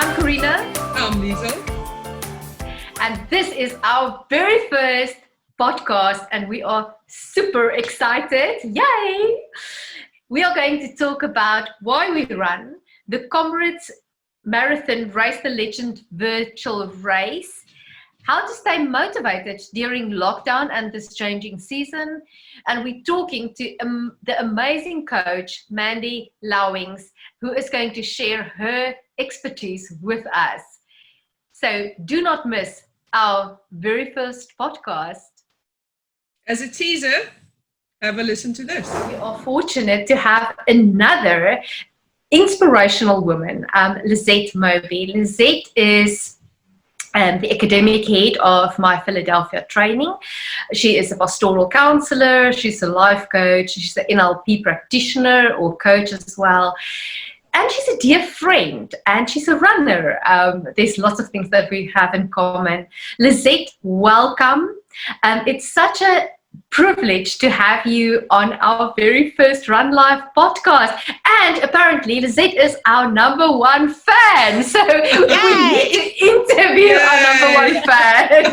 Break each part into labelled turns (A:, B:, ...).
A: I'm Carina.
B: I'm Liezl.
A: And this is our very first podcast, and we are super excited. Yay! We are going to talk about why we run, the Comrades Marathon Race the Legend virtual race, how to stay motivated during lockdown and this changing season. And we're talking to the amazing coach, Mandy Lowings, who is going to share her expertise with us. So do not miss our very first podcast.
B: As a teaser, have a listen to this.
A: We are fortunate to have another inspirational woman, Lizette Mobey. Lizette is the academic head of my Philadelphia training. She is a pastoral counselor, she's a life coach, she's an NLP practitioner or coach as well. And she's a dear friend, and she's a runner. There's lots of things that we have in common. Lizette, welcome. It's such a privilege to have you on our very first Run.Life podcast. And apparently, Lizette is our #1 fan. So we need to interview our #1 fan.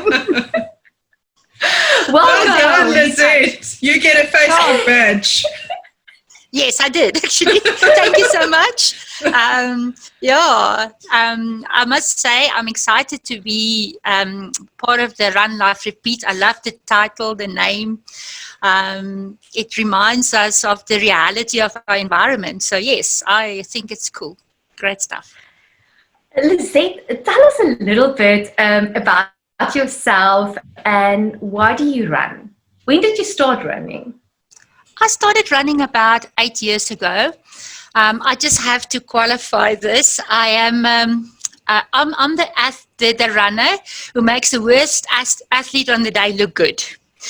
B: Welcome, Lizette. You get a Facebook badge.
C: Yes, I did, actually. Thank you so much. I must say I'm excited to be part of the Run.Life.Repeat. I love the title, the name. It reminds us of the reality of our environment. So, yes, I think it's cool. Great stuff.
A: Lizette, tell us a little bit about yourself and why do you run? When did you start running?
C: I started running about 8 years ago. I just have to qualify this. I am I'm the runner who makes the worst athlete on the day look good.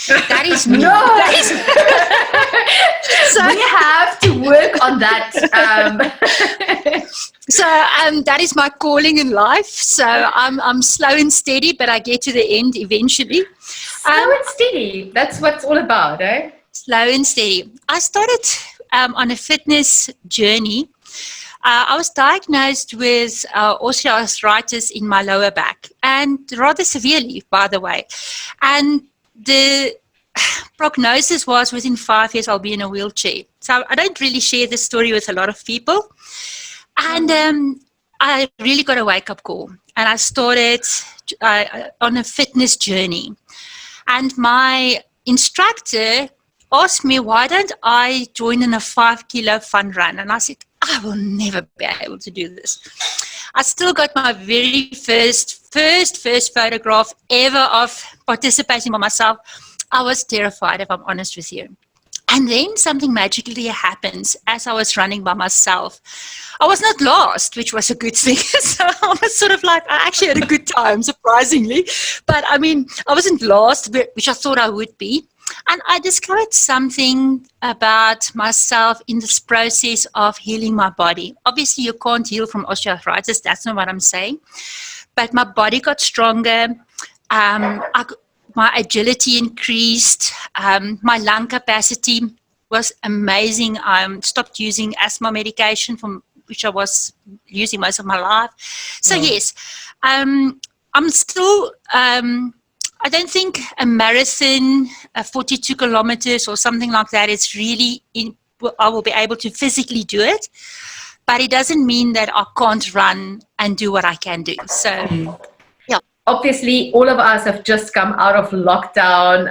C: That is me.
A: No. So we have to work on that.
C: So that is my calling in life. So I'm slow and steady, but I get to the end eventually.
A: Slow and steady. That's what it's all about, eh?
C: Slow and steady. I started on a fitness journey. I was diagnosed with osteoarthritis in my lower back, and rather severely, by the way. And the prognosis was within 5 years I'll be in a wheelchair. So I don't really share this story with a lot of people. And I really got a wake-up call. And I started on a fitness journey. And my instructor asked me, why don't I join in a 5 kilo fun run? And I said, I will never be able to do this. I still got my very first photograph ever of participating by myself. I was terrified, if I'm honest with you. And then something magically happens as I was running by myself. I was not lost, which was a good thing. So I was sort of like, I actually had a good time, surprisingly. But I mean, I wasn't lost, which I thought I would be. And I discovered something about myself in this process of healing my body. Obviously, you can't heal from osteoarthritis. That's not what I'm saying. But my body got stronger. My agility increased. My lung capacity was amazing. I stopped using asthma medication, which I was using most of my life. So, yes, I'm still... I don't think a marathon, 42 kilometers or something like that is really, I will be able to physically do it, but it doesn't mean that I can't run and do what I can do. So, yeah.
A: Obviously, all of us have just come out of lockdown,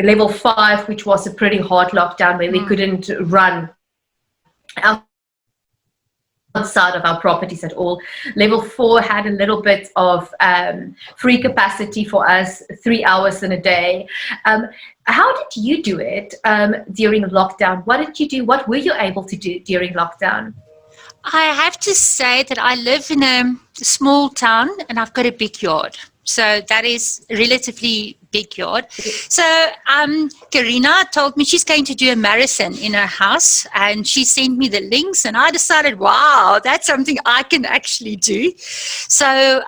A: level 5, which was a pretty hard lockdown where we couldn't run outside of our properties at all. Level 4 had a little bit of free capacity for us, 3 hours in a day. How did you do it during lockdown? What did you do? What were you able to do during lockdown?
C: I have to say that I live in a small town and I've got a big yard. So that is relatively big yard. So Carina told me she's going to do a marathon in her house, and she sent me the links, and I decided, wow, that's something I can actually do. So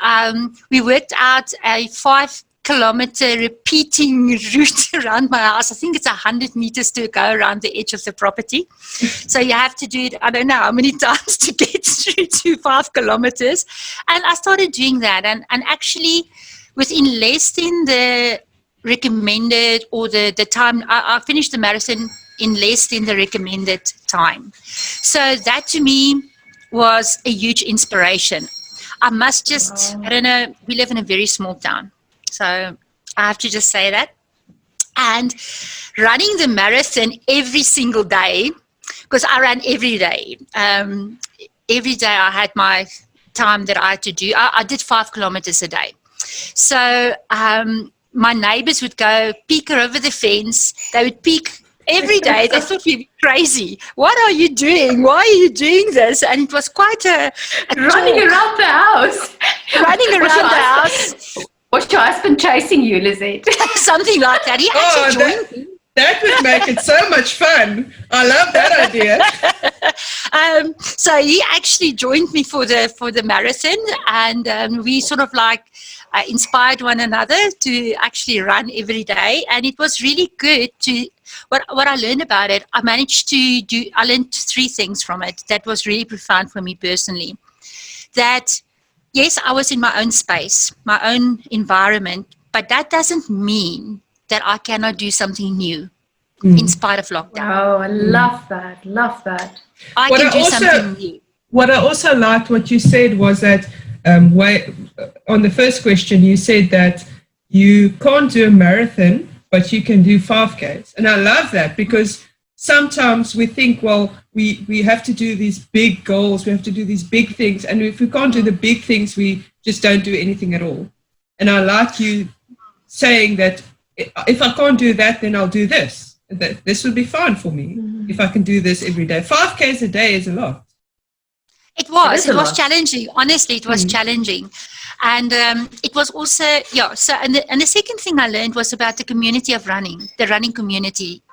C: we worked out a 5 5-kilometer repeating route around my house. I think it's 100 meters to go around the edge of the property. So you have to do it, I don't know how many times to get through to 5 kilometers. And I started doing that. And actually, within less than the recommended or the time, I finished the marathon in less than the recommended time. So that to me was a huge inspiration. I must just, I don't know, we live in a very small town. So I have to just say that. And running the marathon every single day, because I ran every day. Every day I had my time that I had to do. I did 5 kilometers a day. So my neighbors would go peek over the fence. They would peek every day. They thought we were crazy. What are you doing? Why are you doing this? And it was quite a
A: running around the house.
C: Running around the house.
A: Was your husband chasing you, Lizette?
C: Something like that. He actually joined me.
B: That would make it so much fun. I love that idea.
C: So he actually joined me for the marathon, and we sort of like inspired one another to actually run every day. And it was really good to what I learned about it. I learned 3 things from it that was really profound for me personally. That yes, I was in my own space, my own environment, but that doesn't mean that I cannot do something new in spite of lockdown.
A: Oh, I love that. Love that.
C: I can do something new.
B: What I also liked what you said was that on the first question, you said that you can't do a marathon, but you can do 5Ks. And I love that because sometimes we think, well, we have to do these big goals, we have to do these big things. And if we can't do the big things, we just don't do anything at all. And I like you saying that if I can't do that, then I'll do this. This would be fine for me if I can do this every day. 5Ks a day is a lot.
C: It was challenging. Honestly, it was challenging. And it was also, so, and the second thing I learned was about the community of running, the running community.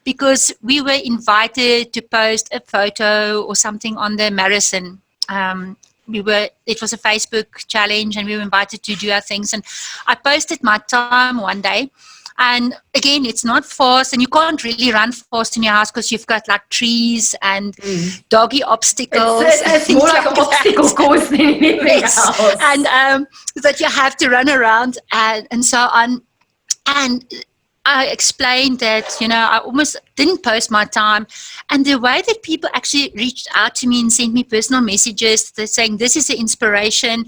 C: Because we were invited to post a photo or something on the marathon. It was a Facebook challenge and we were invited to do our things. And I posted my time one day. And again, it's not fast, and you can't really run fast in your house because you've got like trees and doggy obstacles.
A: It's more like an obstacle course than anything else.
C: And that you have to run around and so on. And I explained that, I almost didn't post my time. And the way that people actually reached out to me and sent me personal messages, they're saying, this is the inspiration.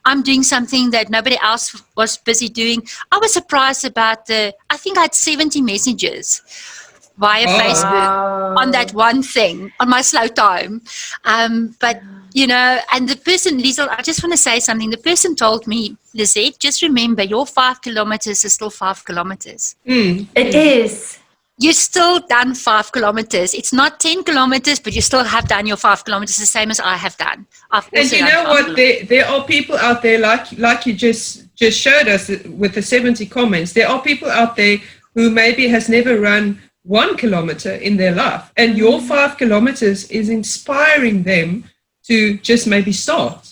C: I'm doing something that nobody else was busy doing. I was surprised about I think I had 70 messages via Facebook on that one thing, on my slow time. But, and the person, Liezl, I just want to say something. The person told me, Lizette, just remember your 5 kilometers is still 5 kilometers.
A: It is.
C: You still done 5 kilometers. It's not 10 kilometers, but you still have done your 5 kilometers, the same as I have done.
B: And you know what? There are people out there, like you just showed us with the 70 comments. There are people out there who maybe has never run 1 kilometer in their life. And your 5 kilometers is inspiring them to just maybe start.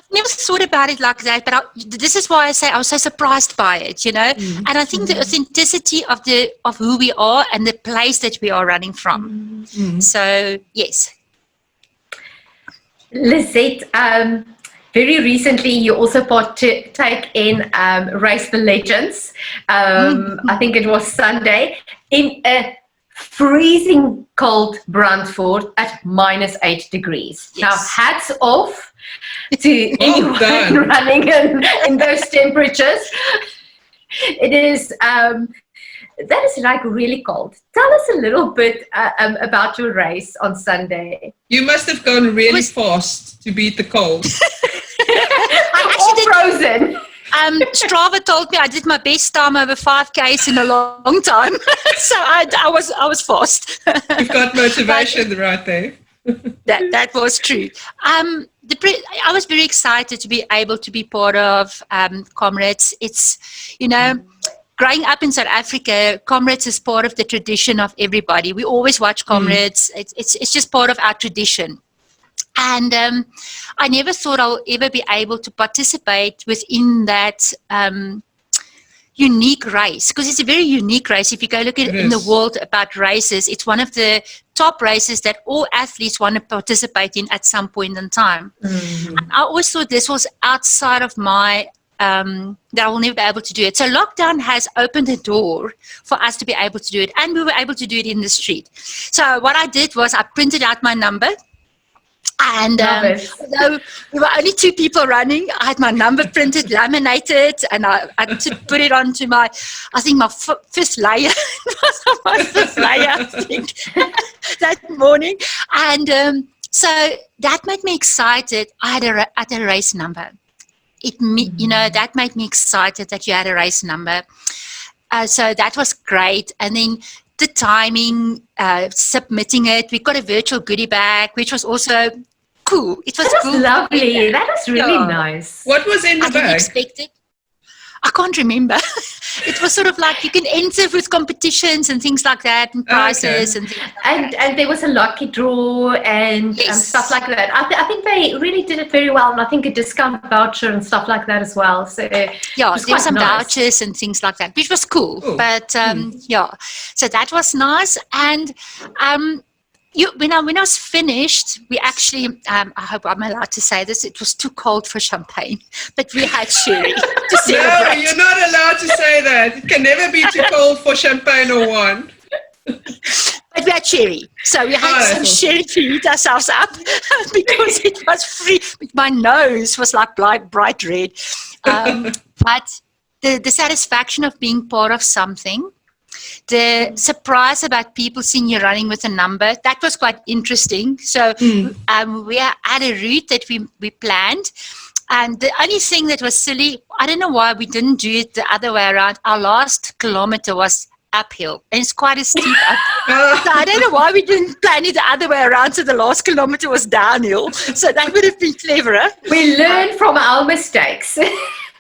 C: Never thought about it like that, but this is why I say I was so surprised by it, And I think the authenticity of who we are and the place that we are running from. So, yes.
A: Lizette, very recently you also partake in Race the Legends. I think it was Sunday in a freezing cold Brandford at -8 degrees.
C: Yes.
A: Now, hats off to anyone running in those temperatures. It is, that is like really cold. Tell us a little bit about your race on Sunday.
B: You must have gone really fast to beat the cold.
C: Actually
A: frozen.
C: Strava told me I did my best time over 5Ks in a long time. So I was fast.
B: You've got motivation right there.
C: That was true. I was very excited to be able to be part of Comrades. It's, growing up in South Africa, Comrades is part of the tradition of everybody. We always watch Comrades. It's just part of our tradition. And I never thought I'll ever be able to participate within that unique race, because it's a very unique race. If you go look at it in the world about races, it's one of the top races that all athletes want to participate in at some point in time. And I always thought this was outside of my that I will never be able to do it. So lockdown has opened the door for us to be able to do it, and we were able to do it in the street. So what I did was I printed out my number. And although we were only 2 people running, I had my number printed, laminated, and I put it onto my, I think my fifth layer. It was on my fifth layer, I think, that morning. And so that made me excited. I had a race number. That made me excited that you had a race number. So that was great. And then the timing, submitting it, we got a virtual goodie bag, which was also cool. It was cool.
A: Lovely. That was really nice.
B: What was in the bag?
C: I didn't expect it. I can't remember. It was sort of like you can enter with competitions and things like that, and prizes and things like that.
A: And there was a lucky draw and stuff like that. I think they really did it very well, and I think a discount voucher and stuff like that as well. So
C: there were some vouchers and things like that, which was cool. But so that was nice. And when I was finished, we actually, I hope I'm allowed to say this, it was too cold for champagne, but we had sherry to celebrate.
B: No, you're not allowed to say that. It can never be too cold for champagne or wine.
C: But we had sherry. So we had some sherry to heat ourselves up because it was free. My nose was like bright red. But the satisfaction of being part of something, the surprise about people seeing you running with a number, that was quite interesting. So we had a route that we planned. And the only thing that was silly, I don't know why we didn't do it the other way around. Our last kilometer was uphill, and it's quite a steep uphill. So I don't know why we didn't plan it the other way around, so the last kilometer was downhill. So that would have been cleverer.
A: We learn from our mistakes.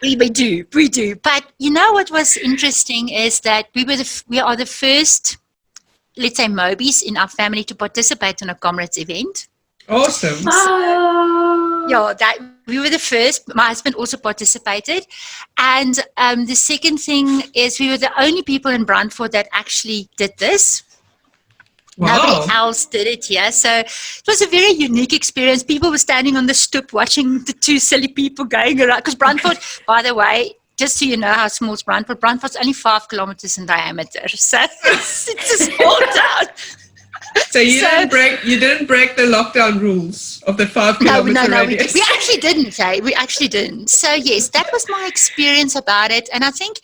C: We do. But you know what was interesting is that we are the first, let's say, Mobeys in our family to participate in a comrades event.
B: Awesome.
C: That we were the first. My husband also participated. And the second thing is we were the only people in Brandfort that actually did this. Wow. Nobody else did it here. So it was a very unique experience. People were standing on the stoep watching the 2 silly people going around. Because Brandfort, by the way, just so you know how small is Brandfort, Brandfort's only 5 kilometers in diameter. So it's a small town.
B: So you didn't break the lockdown rules of the 5 kilometer radius.
C: We actually didn't. We actually didn't. So yes, that was my experience about it. And I think,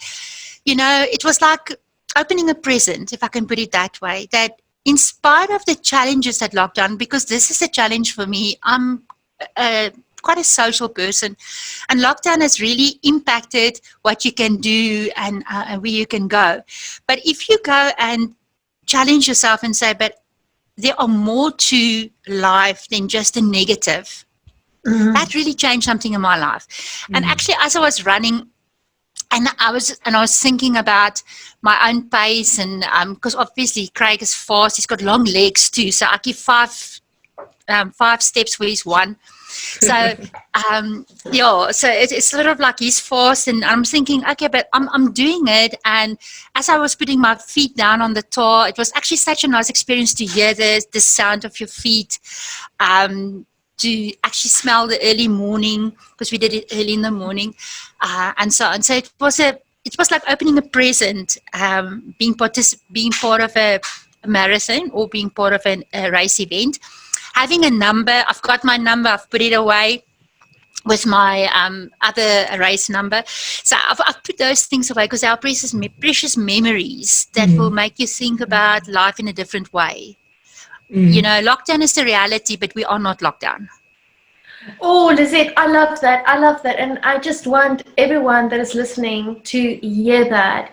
C: it was like opening a present, if I can put it that way, that in spite of the challenges that lockdown, because this is a challenge for me, I'm quite a social person, and lockdown has really impacted what you can do and where you can go. But if you go and challenge yourself and say, but there are more to life than just the negative, that really changed something in my life. And actually, as I was running, and I was thinking about my own pace, and because obviously Craig is fast, he's got long legs too, so I give 5 steps where he's 1. So so it's sort of like he's fast, and I'm thinking, okay, but I'm doing it. And as I was putting my feet down on the tar, it was actually such a nice experience to hear the sound of your feet, to actually smell the early morning, because we did it early in the morning, and so on. So it was like opening a present, being part of a marathon or being part of a race event. Having a number, I've got my number, I've put it away with my other race number. So I've put those things away because they are precious memories that will make you think about life in a different way. Lockdown is the reality, but we are not locked down.
A: Oh, Lizette, I love that. And I just want everyone that is listening to hear that,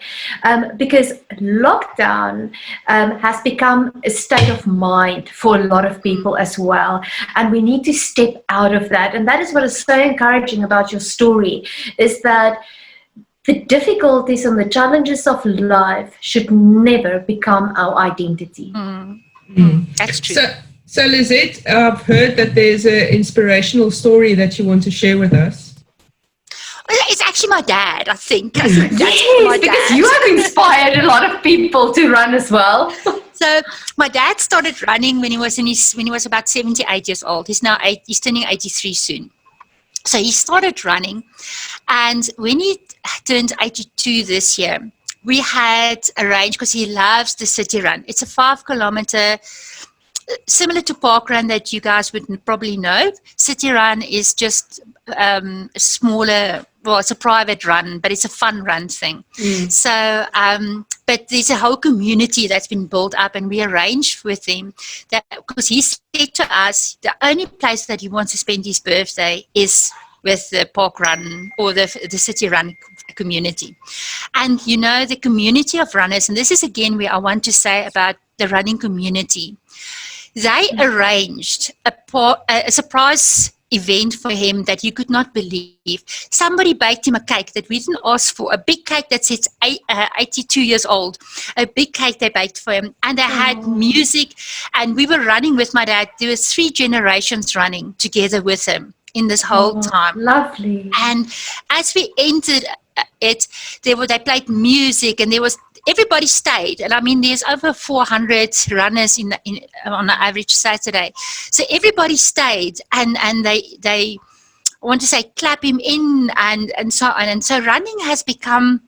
A: because lockdown has become a state of mind for a lot of people as well. And we need to step out of that. And that is what is so encouraging about your story, is that the difficulties and the challenges of life should never become our identity.
C: That's true.
B: So Lizette, I've heard that there's an inspirational story that you want to share with us.
C: It's actually my dad, I think.
A: Yes, because you have inspired a lot of people to run as well.
C: So my dad started running when he was about 78 years old. He's turning 83 soon. So he started running, and when he turned 82 this year, we had arranged, because he loves the city run. It's a 5-kilometer, similar to park run that you guys would probably know. City run is just a smaller, well, it's a private run, but it's a fun run thing. So, but there's a whole community that's been built up, and we arranged with him that, because he said to us, the only place that he wants to spend his birthday is with the park run or the city run community. And you know, the community of runners, and this is again where I want to say about the running community, they arranged a surprise event for him that you could not believe. Somebody baked him a cake that we didn't ask for, a big cake that says 82 years old, a big cake they baked for him, and they had music, and we were running with my dad. There was 3 generations running together with him in this whole time.
A: Lovely.
C: And as we entered it, they played music, and everybody stayed. And I mean, there's over 400 runners on an average Saturday. So everybody stayed, and they I want to say, clap him in, and so on. And so running has become,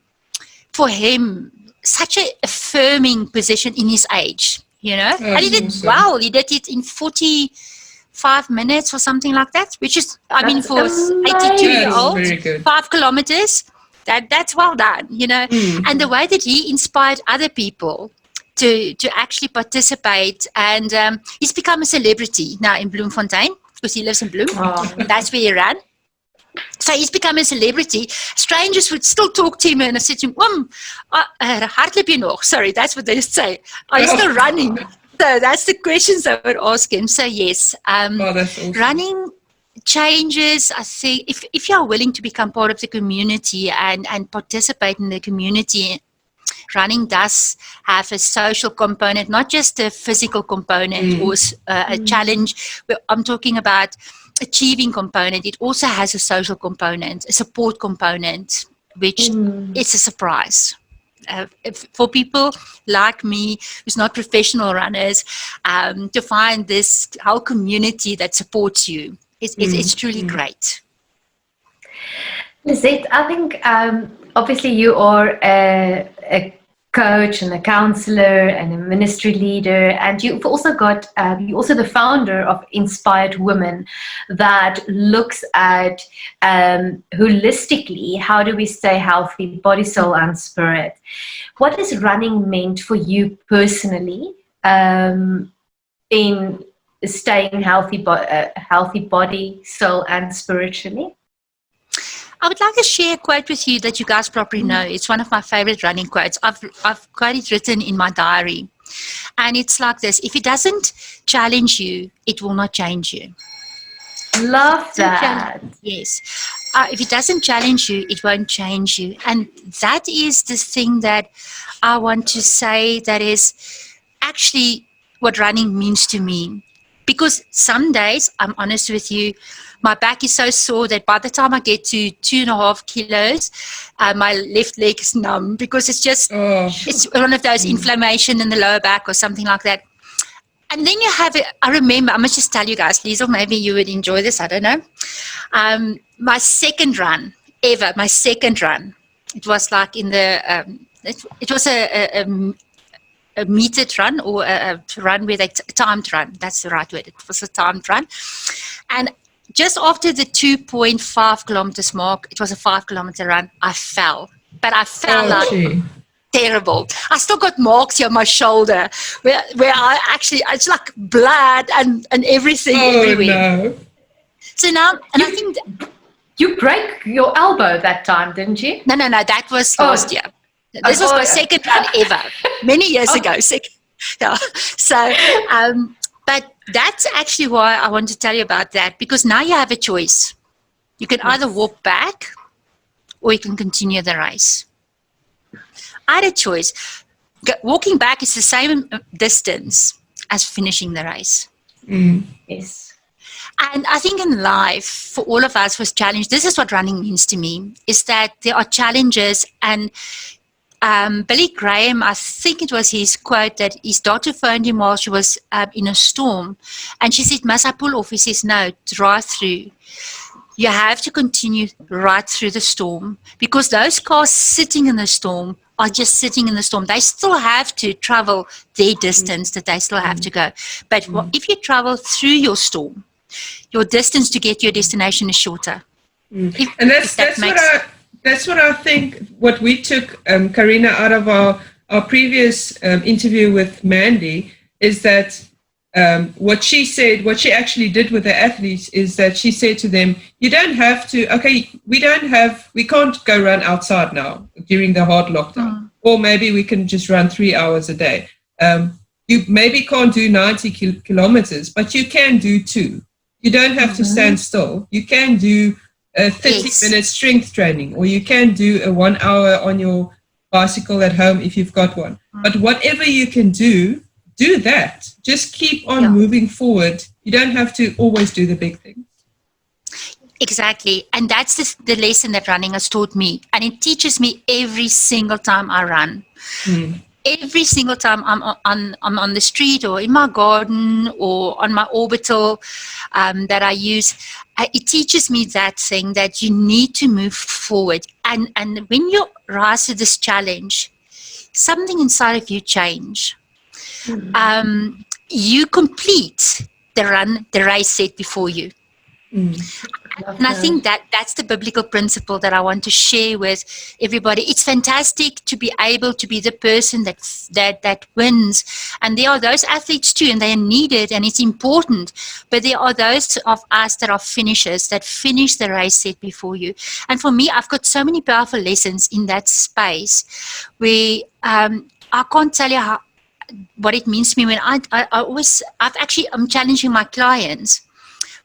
C: for him, such an affirming position in his age, you know. And he did well. He did it in 45 minutes or something like that, which is, I mean, for 82-year-old, 5 kilometers, that's well done, you know. And the way that he inspired other people to actually participate, and he's become a celebrity now in Bloemfontein, because he lives in Bloem. That's where he ran. So he's become a celebrity. Strangers would still talk to him, and I said to him, hardloop jy nog? Sorry, that's what they say. Are you still running? So that's the questions I would ask him. So yes,
B: that's awesome.
C: Running changes, I think, if you are willing to become part of the community and participate in the community, running does have a social component, not just a physical component or a challenge. I'm talking about achieving component. It also has a social component, a support component, which is a surprise. For people like me, who's not professional runners, to find this whole community that supports you, it's truly great.
A: Lizette, I think obviously you are a coach and a counselor and a ministry leader, and you've also got you're also the founder of Inspired Women, that looks at holistically, how do we stay healthy, body, soul and spirit. What has running meant for you personally in staying healthy body, soul and spiritually?
C: I would like to share a quote with you that you guys probably know. It's one of my favorite running quotes. I've got it written in my diary. And it's like this: if it doesn't challenge you, it will not change you.
A: Love that.
C: Yes. If it doesn't challenge you, it won't change you. And that is the thing that I want to say, that is actually what running means to me. Because some days, I'm honest with you, my back is so sore that by the time I get to 2.5 kilos, my left leg is numb, because it's just, it's one of those inflammation in the lower back or something like that. And then you have it, I remember, I must just tell you guys, Liezl, maybe you would enjoy this, I don't know. My second run ever, it was like in the, it was a metered run, or a run where they timed run. That's the right word. It was a timed run. And just after the 2.5 kilometers mark, it was a 5-kilometer run, I fell. But I fell terrible. I still got marks here on my shoulder where I actually, it's like blood and everything everywhere. No. So now, and I think
A: you break your elbow that time, didn't you?
C: No, that was last year. This was my second run ever, many years ago. Yeah. So, but that's actually why I want to tell you about that, because now you have a choice. You can either walk back or you can continue the race. I had a choice. Walking back is the same distance as finishing the race.
A: Yes.
C: And I think in life, for all of us was challenge. This is what running means to me, is that there are challenges. And Billy Graham, I think it was his quote that his daughter phoned him while she was in a storm. And she said, must I pull off? He says, no, drive through. You have to continue right through the storm, because those cars sitting in the storm are just sitting in the storm. They still have to travel their distance that they still have to go. But if you travel through your storm, your distance to get to your destination is shorter.
B: And that's what I think, what we took, Carina, out of our previous interview with Mandy, is that what she said, what she actually did with the athletes, is that she said to them, you don't have to, we can't go run outside now during the hard lockdown, or maybe we can just run 3 hours a day. You maybe can't do 90 kilometers, but you can do 2. You don't have to stand still. You can do a 30-minute strength training, or you can do a 1 hour on your bicycle at home if you've got one. But whatever you can do that. Just keep on moving forward. You don't have to always do the big things.
C: Exactly. And that's the lesson that running has taught me. And it teaches me every single time I run. Every single time I'm on the street or in my garden or on my orbital that I use, it teaches me that thing that you need to move forward. And when you rise to this challenge, something inside of you change. You complete the race set before you. And I think that's the biblical principle that I want to share with everybody. It's fantastic to be able to be the person that wins. And there are those athletes too, and they are needed, and it's important. But there are those of us that are finishers, that finish the race set before you. And for me, I've got so many powerful lessons in that space where I can't tell you what it means to me when I'm challenging my clients.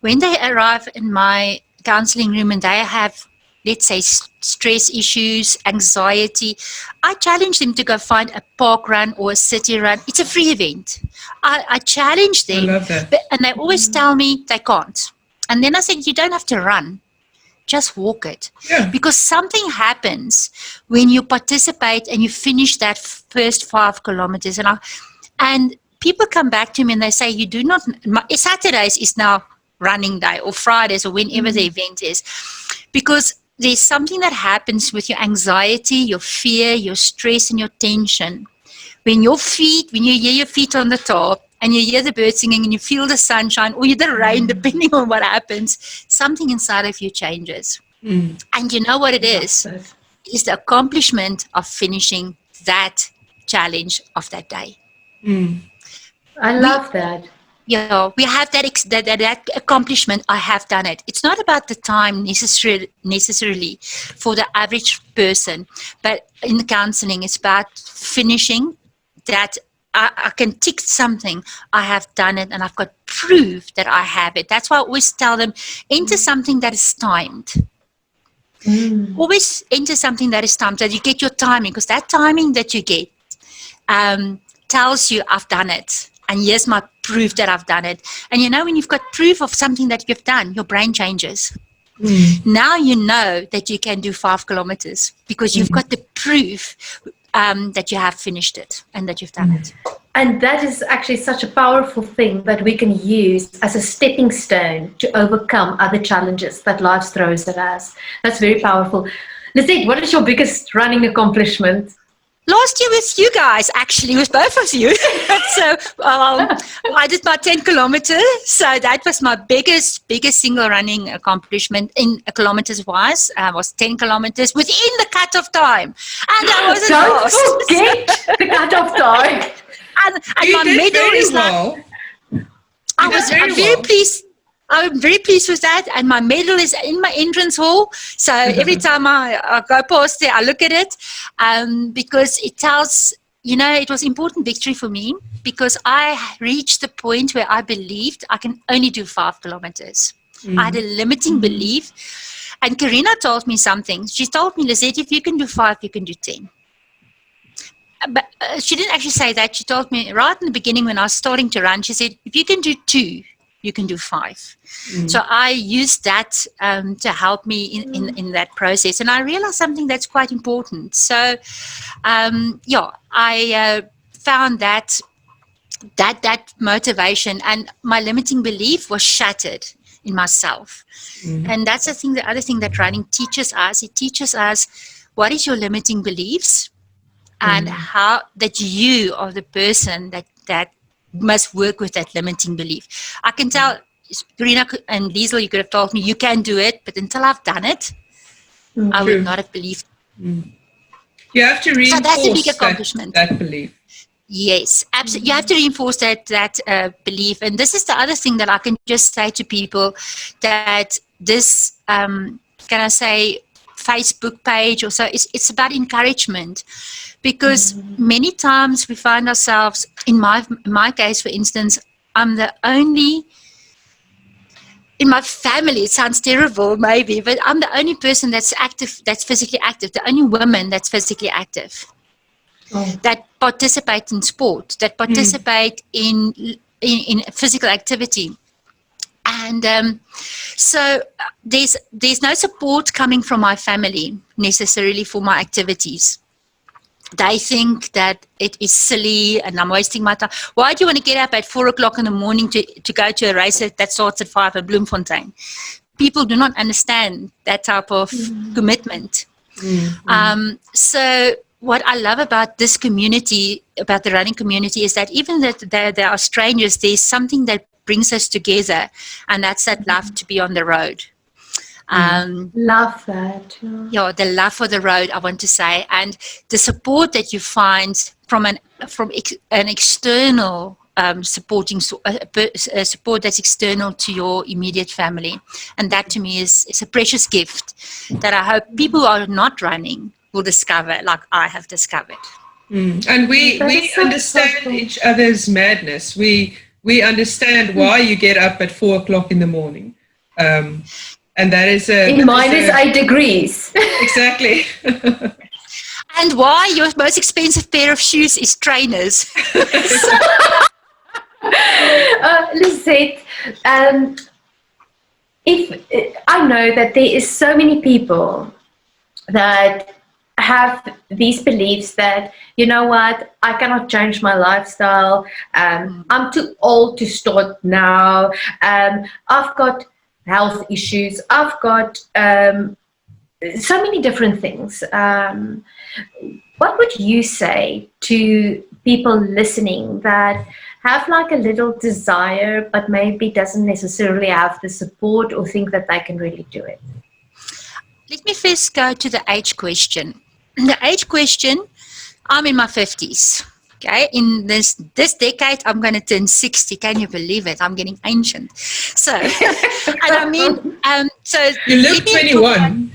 C: When they arrive in my counseling room and they have, let's say, stress issues, anxiety, I challenge them to go find a park run or a city run. It's a free event. I challenge them.
B: I love that.
C: And they always tell me they can't. And then I said, you don't have to run. Just walk it.
B: Yeah.
C: Because something happens when you participate and you finish that first 5 kilometers. And people come back to me and they say, Saturdays is now running day, or Fridays, or whenever the event is, because there's something that happens with your anxiety, your fear, your stress, and your tension. When you hear your feet on the top and you hear the birds singing and you feel the sunshine or the rain, depending on what happens, something inside of you changes. And you know what it is? It's the accomplishment of finishing that challenge of that day.
A: I love that.
C: Yeah, we have that accomplishment. I have done it. It's not about the time necessarily for the average person, but in the counseling, it's about finishing that. I can tick something. I have done it, and I've got proof that I have it. That's why I always tell them, enter something that is timed. Always enter something that is timed, that you get your timing, because that timing that you get tells you I've done it. And here's my proof that I've done it. And when you've got proof of something that you've done, your brain changes. Now you know that you can do 5 kilometers because you've got the proof that you have finished it and that you've done it.
A: And that is actually such a powerful thing that we can use as a stepping stone to overcome other challenges that life throws at us. That's very powerful. Lizette, what is your biggest running accomplishment?
C: Last year with you guys, actually, with both of you. So I did my 10 kilometers. So that was my biggest single running accomplishment in kilometers wise. Was 10 kilometers within the cut-off time. And I wasn't lost.
A: Don't forget the cut-off time.
C: And my medal is
B: well.
C: I'm very pleased. I'm very pleased with that, and my medal is in my entrance hall. So every time I go past there, I look at it because it tells, it was important victory for me because I reached the point where I believed I can only do 5 kilometers. I had a limiting belief, and Carina told me something. She told me, Lizette, if you can do 5, you can do 10. But she didn't actually say that. She told me right in the beginning when I was starting to run, she said, if you can do 2, you can do 5. So I use that to help me in that process. And I realized something that's quite important. So, I found that motivation and my limiting belief was shattered in myself. And that's the other thing that running teaches us. It teaches us what is your limiting beliefs and how that you are the person that must work with that limiting belief. I can tell, Carina and Liezl, you could have told me you can do it, but until I've done it, I would not have believed.
B: You have to reinforce
C: that's a big accomplishment.
B: That belief.
C: Yes, absolutely. You have to reinforce that belief. And this is the other thing that I can just say to people, that this, can I say, Facebook page or so, it's about encouragement. Because many times we find ourselves, in my case, for instance, I'm the only, in my family, it sounds terrible maybe, but I'm the only person that's active, that's physically active, the only woman that's physically active. That participate in sport, that participate in physical activity. And so there's no support coming from my family necessarily for my activities. They think that it is silly and I'm wasting my time. Why do you want to get up at 4 o'clock in the morning to go to a race that starts at 5 at Bloemfontein? People do not understand that type of commitment. So what I love about this community, about the running community, is that even that there are strangers, there's something that brings us together, and that's that love to be on the road.
A: Love that.
C: Yeah, the love for the road, I want to say, and the support that you find from an external supporting support that's external to your immediate family, and that to me is a precious gift that I hope people who are not running will discover, like I have discovered.
B: And we understand each other's madness. We understand why you get up at 4 o'clock in the morning. And that is
A: in minus 8 degrees.
B: Exactly.
C: And why your most expensive pair of shoes is trainers.
A: Lizette, if I know that there is so many people that have these beliefs that, you know what, I cannot change my lifestyle. I'm too old to start now. I've got health issues. I've got so many different things. What would you say to people listening that have like a little desire, but maybe doesn't necessarily have the support or think that they can really do it?
C: Let me first go to the age question. The age question, I'm in my 50s. Okay, in this decade, I'm going to turn 60. Can you believe it? I'm getting ancient. So, and I mean, so
B: you look 21.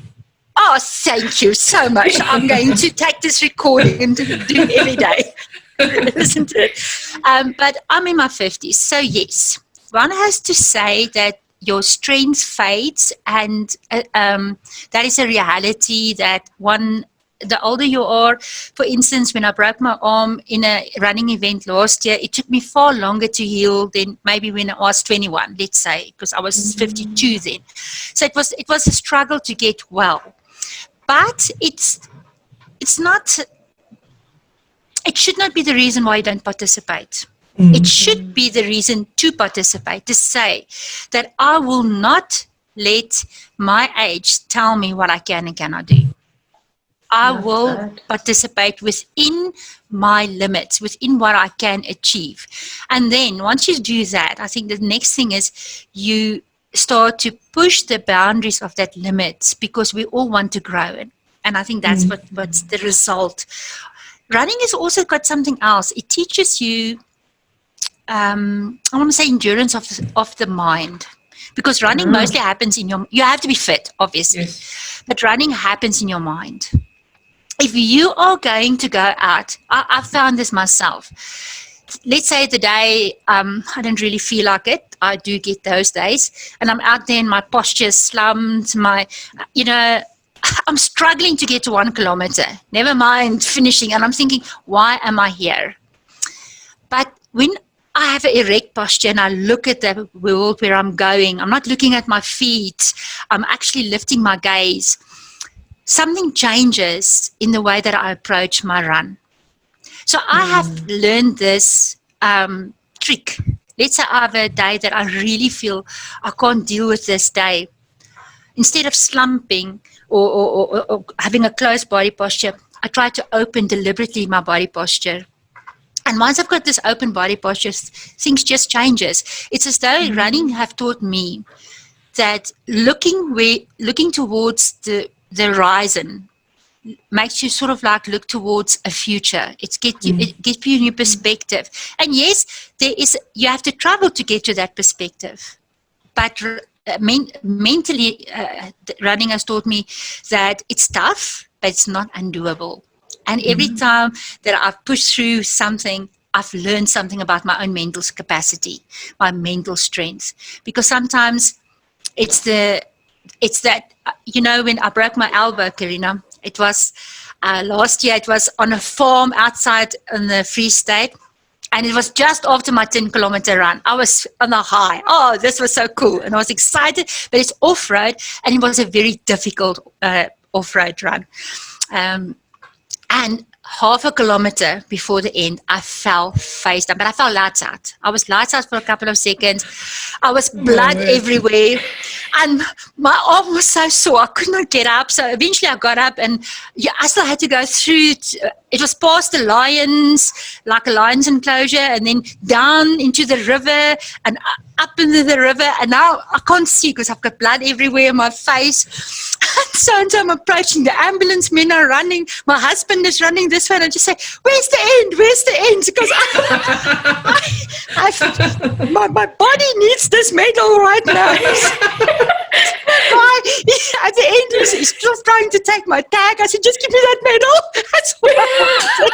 C: Oh, thank you so much. I'm going to take this recording and do it every day. Listen to it. But I'm in my 50s. So yes, one has to say that your strength fades, and that is a reality that the older you are, for instance, when I broke my arm in a running event last year, it took me far longer to heal than maybe when I was 21, let's say, because I was 52 then. So it was a struggle to get well. But it's not, it should not be the reason why you don't participate. It should be the reason to participate, to say that I will not let my age tell me what I can and cannot do. I will participate within my limits, within what I can achieve. And then once you do that, I think the next thing is you start to push the boundaries of that limits, because we all want to grow. And I think that's what's the result. Running has also got something else. It teaches you, I want to say, endurance of the mind. Because running mostly happens in you have to be fit, obviously. Yes. But running happens in your mind. If you are going to go out, I found this myself. Let's say the day I don't really feel like it. I do get those days. And I'm out there and my posture is slumped. I'm struggling to get to 1 kilometer. Never mind finishing. And I'm thinking, why am I here? But when I have an erect posture and I look at the world where I'm going. I'm not looking at my feet. I'm actually lifting my gaze. Something changes in the way that I approach my run. So I have learned this trick. Let's say I have a day that I really feel I can't deal with this day. Instead of slumping or having a closed body posture, I try to open deliberately my body posture. And once I've got this open body posture, things just changes. It's as though running have taught me that looking towards the horizon makes you sort of like look towards a future. It gives you a new perspective. And yes, you have to travel to get to that perspective. But mentally, running has taught me that it's tough, but it's not undoable. And every time that I've pushed through something, I've learned something about my own mental capacity, my mental strength. Because sometimes it's that, when I broke my elbow, Carina, it was last year, it was on a farm outside in the Free State. And it was just after my 10-kilometer run. I was on a high. Oh, this was so cool. And I was excited, but it's off-road. And it was a very difficult off-road run. And half a kilometer before the end, I fell face down, but I fell lights out. I was lights out for a couple of seconds. I was blood everywhere, and my arm was so sore. I could not get up. So eventually I got up, and I still had to go through. It was past the lions, like a lion's enclosure, and then down into the river and up into the river. And now I can't see because I've got blood everywhere in my face. So I'm approaching the ambulance, men are running, my husband is running this way, and I just say, where's the end? Where's the end? Because my body needs this medal right now. At the end, he's just trying to take my tag. I said, just give me that medal. That's what I wanted.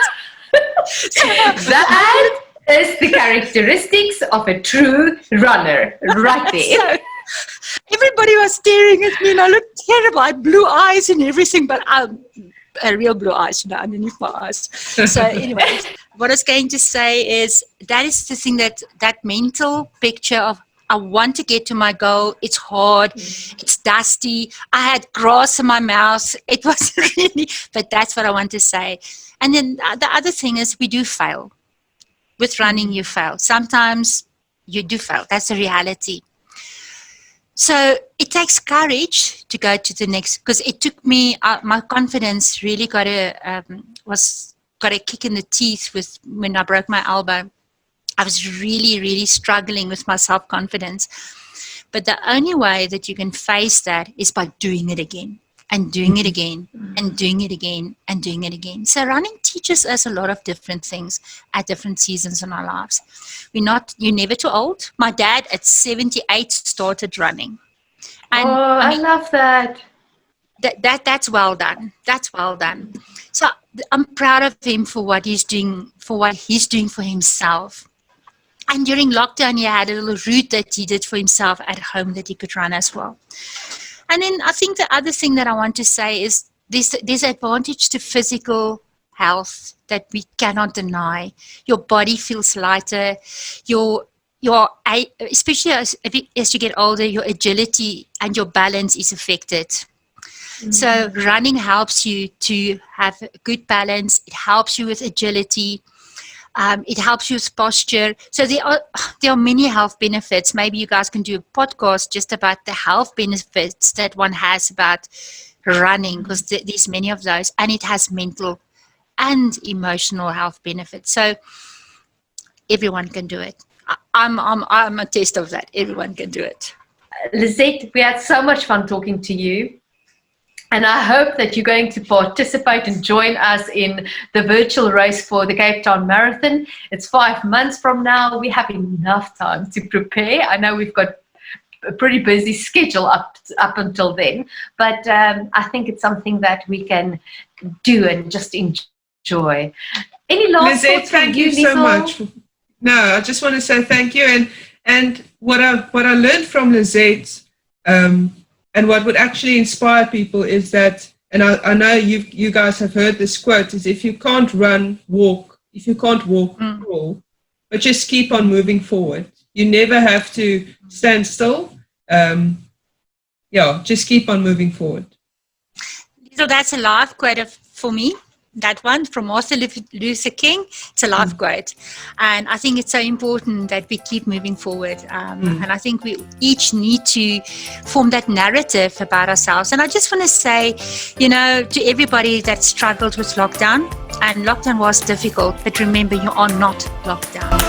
A: That is the characteristics of a true runner, right there.
C: So, everybody was staring at me, and I looked terrible. I had blue eyes and everything, but real blue eyes, underneath my eyes. So anyway, what I was going to say is that is the thing, that mental picture of I want to get to my goal. It's hard. It's dusty. I had grass in my mouth. It was really, but that's what I want to say. And then the other thing is we do fail. With running, you fail. Sometimes you do fail. That's the reality. So it takes courage to go to the next, because it took me, my confidence really got a kick in the teeth when I broke my elbow. I was really, really struggling with my self-confidence. But the only way that you can face that is by doing it again and doing it again and doing it again and doing it again. So running teaches us a lot of different things at different seasons in our lives. You're never too old. My dad at 78 started running. And
A: I love that.
C: That's well done. That's well done. So I'm proud of him for what he's doing for himself. And during lockdown, he had a little route that he did for himself at home that he could run as well. And then I think the other thing that I want to say is there's advantage to physical health that we cannot deny. Your body feels lighter. Especially as you get older, your agility and your balance is affected. Mm-hmm. So running helps you to have a good balance. It helps you with agility. It helps you with posture. So there are many health benefits. Maybe you guys can do a podcast just about the health benefits that one has about running, because there's many of those, and it has mental and emotional health benefits. So everyone can do it. I'm a test of that. Everyone can do it.
A: Lizette, we had so much fun talking to you. And I hope that you're going to participate and join us in the virtual race for the Cape Town Marathon. It's 5 months from now. We have enough time to prepare. I know we've got a pretty busy schedule up until then, but I think it's something that we can do and just enjoy. Any last
B: Lizette,
A: thoughts from
B: thank
A: you,
B: you so
A: Liezl?
B: much. No, I just want to say thank you. And what I learned from Lizette, and what would actually inspire people is that, and I know you guys have heard this quote, is if you can't run, walk. If you can't walk, crawl. but just keep on moving forward. You never have to stand still. Just keep on moving forward.
C: So that's a life quote for me. That one from Martin Luther King. It's a life quote. And I think it's so important that we keep moving forward. And I think we each need to form that narrative about ourselves. And I just want to say, to everybody that struggled with lockdown, and lockdown was difficult, but remember, you are not locked down.